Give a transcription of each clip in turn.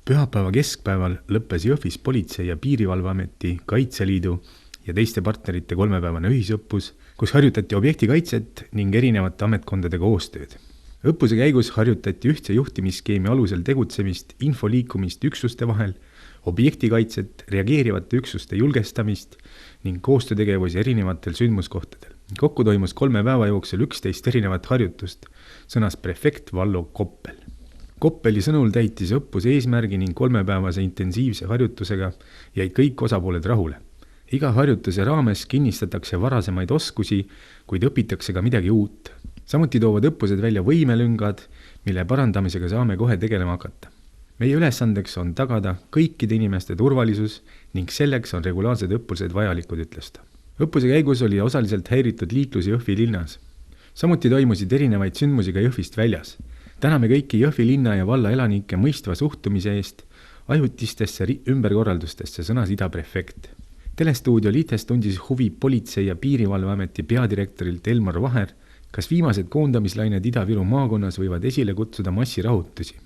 Pühapäeva keskpäeval lõppes Jõhvis Politsei- ja Piirivalveameti, Kaitseliidu ja teiste partnerite 3-päevane ühisõppus, kus harjutati objektikaitset ning erinevate ametkondade koostööd. Õppuse käigus harjutati ühtse juhtimisskeemi alusel tegutsemist, info liikumist üksuste vahel, objektikaitset, reageerivate üksuste julgestamist ning koostöötegevusi erinevatel sündmuskohtadel. Kokku toimus 3 päeva jooksul 11 erinevat harjutust, sõnas prefekt Vallo Koppel. Koppeli sõnul täitis õppuse eesmärgi ning 3-päevase intensiivse harjutusega jäid kõik osapooled rahule. Iga harjutuse raames kinnistatakse varasemaid oskusi, kuid õpitakse ka midagi uut. Samuti toovad õppused välja võimelüngad, mille parandamisega saame kohe tegelema hakata. Meie ülesandeks on tagada kõikide inimeste turvalisus ning selleks on regulaarsed õppused vajalikud, ütles ta. Õppuse käigus oli osaliselt häiritud liiklus Jõhvi linnas. Samuti toimusid erinevaid sündmusi ka Jõhvist väljas. Täname kõiki Jõhvi linna ja valla elanikke mõistva suhtumise eest ajutistesse ümberkorraldustesse, sõnas idaprefekt. Telestuudio Liites tundis huvi Politsei- ja Piirivalveameti peadirektorilt Elmar Vaher, kas viimased koondamislained Ida-Viru maakonnas võivad esile kutsuda massirahutusi.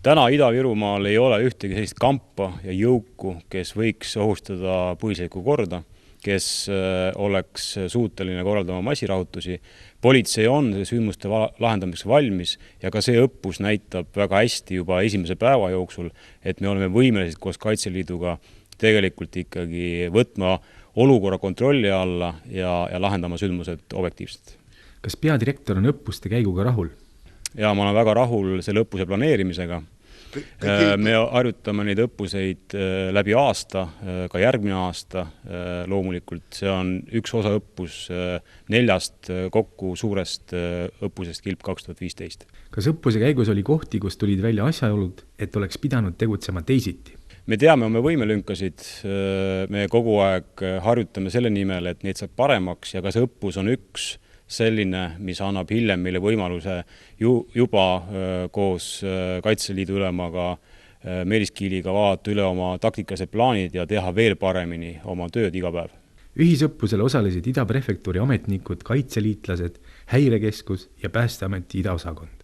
Täna Ida-Virumaal ei ole ühtegi sellist kampa ja jõuku, kes võiks ohustada põhiseaduslikku korda, kes oleks suuteline korraldama massirahutusi. Politsei on sündmuste lahendamiseks valmis ja ka see õppus näitab väga hästi juba esimese päeva jooksul, et me oleme võimelised koos Kaitseliiduga tegelikult ikkagi võtma olukorra kontrolli alla ja lahendama sündmused objektiivselt. Kas peadirektor on õppuste käiguga rahul? Ja ma olen väga rahul selle õppuse planeerimisega. Me harjutame neid õppuseid läbi aasta, ka järgmine aasta loomulikult. See on üks osa õppus 4 kokku suurest õppusest Kilp 2015. Kas õppuse käigus oli kohti, kus tulid välja asjaolud, et oleks pidanud tegutsema teisiti? Me teame oma võimelünkasid, me kogu aeg harjutame selle nimel, et neid saab paremaks ja ka see õppus on üks selline, mis annab hiljem meile võimaluse juba koos Kaitseliidu ülemaga Meelis Kiiliga vaadata üle oma taktikalised plaanid ja teha veel paremini oma tööd iga päev. Ühisõppusel osalesid Ida prefektuuri ametnikud, kaitseliitlased, häirekeskus ja Päästeameti idaosakond.